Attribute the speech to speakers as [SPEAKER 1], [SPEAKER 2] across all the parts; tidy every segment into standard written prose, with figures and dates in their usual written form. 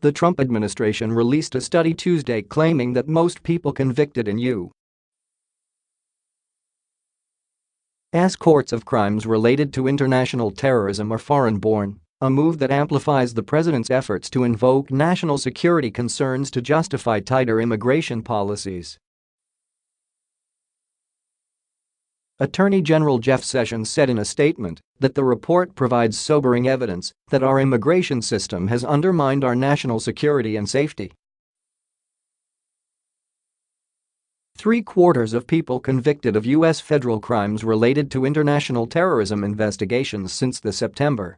[SPEAKER 1] The Trump administration released a study Tuesday claiming that most people convicted in U.S. courts of crimes related to international terrorism are foreign-born, a move that amplifies the president's efforts to invoke national security concerns to justify tighter immigration policies. Attorney General Jeff Sessions said in a statement that the report provides sobering evidence that our immigration system has undermined our national security and safety. Three-quarters of people convicted of U.S. federal crimes related to international terrorism investigations since the September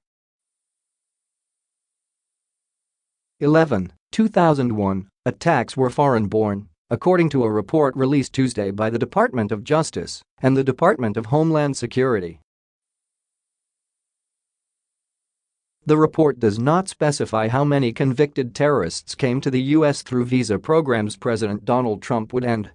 [SPEAKER 1] 11, 2001 attacks were foreign-born, according to a report released Tuesday by the Department of Justice and the Department of Homeland Security. The report does not specify how many convicted terrorists came to the U.S.through visa programs President Donald Trump would end.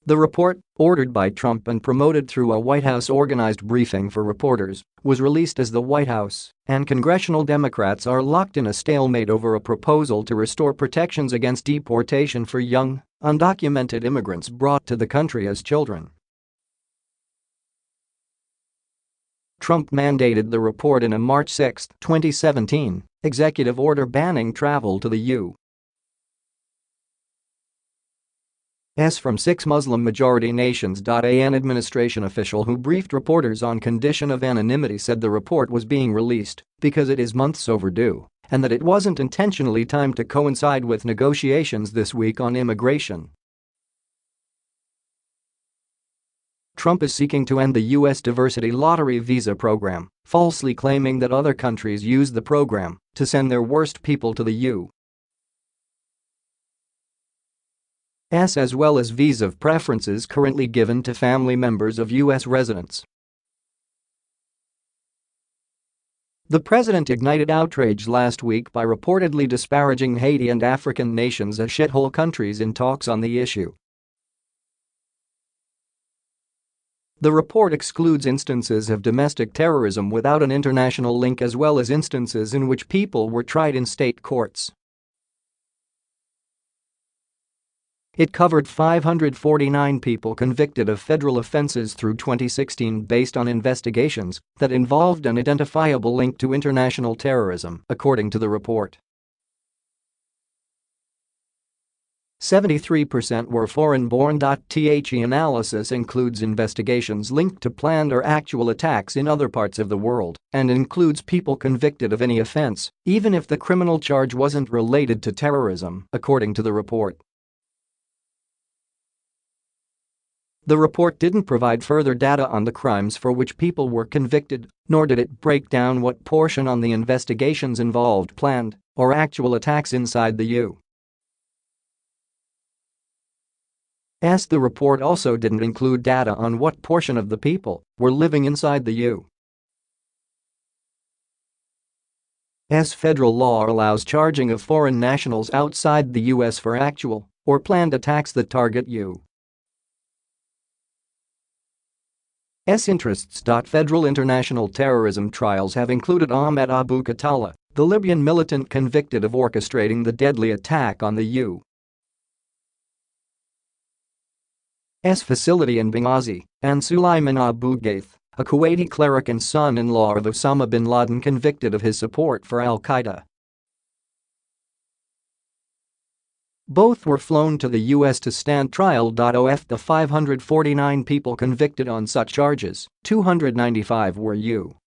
[SPEAKER 1] The report, ordered by Trump and promoted through a White House-organized briefing for reporters, was released as the White House and congressional Democrats are locked in a stalemate over a proposal to restore protections against deportation for young, undocumented immigrants brought to the country as children. Trump mandated the report in a March 6, 2017, executive order banning travel to the U.S. from 6 Muslim-majority nations.An administration official who briefed reporters on condition of anonymity said the report was being released because it is months overdue and that it wasn't intentionally timed to coincide with negotiations this week on immigration. Trump is seeking to end the U.S.diversity lottery visa program, falsely claiming that other countries use the program to send their worst people to the U.S. as well as visa preferences currently given to family members of U.S. residents. The president ignited outrage last week by reportedly disparaging Haiti and African nations as shithole countries in talks on the issue. The report excludes instances of domestic terrorism without an international link as well as instances in which people were tried in state courts. It covered 549 people convicted of federal offenses through 2016 based on investigations that involved an identifiable link to international terrorism, according to the report. 73% were foreign-born.The analysis includes investigations linked to planned or actual attacks in other parts of the world and includes people convicted of any offense, even if the criminal charge wasn't related to terrorism, according to the report. The report didn't provide further data on the crimes for which people were convicted, nor did it break down what portion on the investigations involved planned or actual attacks inside the U.S. The report also didn't include data on what portion of the people were living inside the U.S. Federal law allows charging of foreign nationals outside the U.S. for actual or planned attacks that target U.S. interests. Federal international terrorism trials have included Ahmed Abu Khattala, the Libyan militant convicted of orchestrating the deadly attack on the U.S. facility in Benghazi, and Sulaiman Abu Ghaith, a Kuwaiti cleric and son-in-law of Osama bin Laden convicted of his support for al-Qaeda. Both were flown to the U.S. to stand trial. Of the 549 people convicted on such charges, 295 were U.S.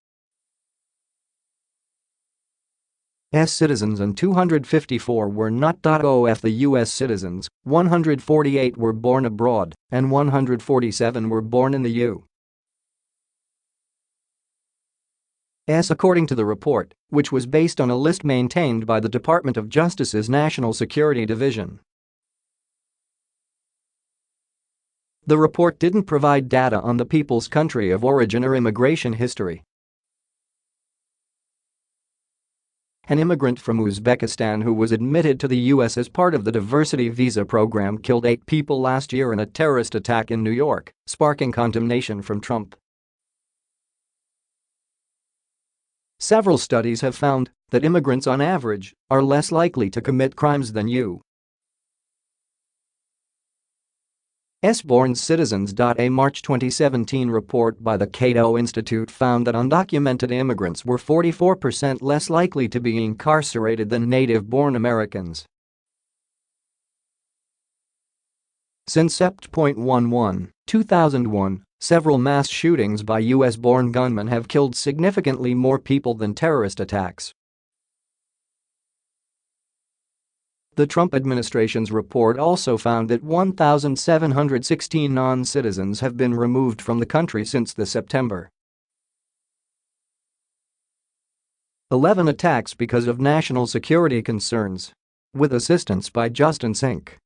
[SPEAKER 1] citizens and 254 were not. Of the U.S. citizens, 148 were born abroad and 147 were born in the U.S. According to the report, which was based on a list maintained by the Department of Justice's National Security Division. The report didn't provide data on the people's country of origin or immigration history. An immigrant from Uzbekistan who was admitted to the U.S. as part of the diversity visa program killed 8 people last year in a terrorist attack in New York, sparking condemnation from Trump. Several studies have found that immigrants on average are less likely to commit crimes than U.S.born citizens.A March 2017 report by the Cato Institute found that undocumented immigrants were 44% less likely to be incarcerated than native-born Americans. Since Sept. 2001, several mass shootings by U.S.born gunmen have killed significantly more people than terrorist attacks. The Trump administration's report also found that 1,716 non-citizens have been removed from the country since the September 11 attacks because of national security concerns. With assistance by Justin Sink.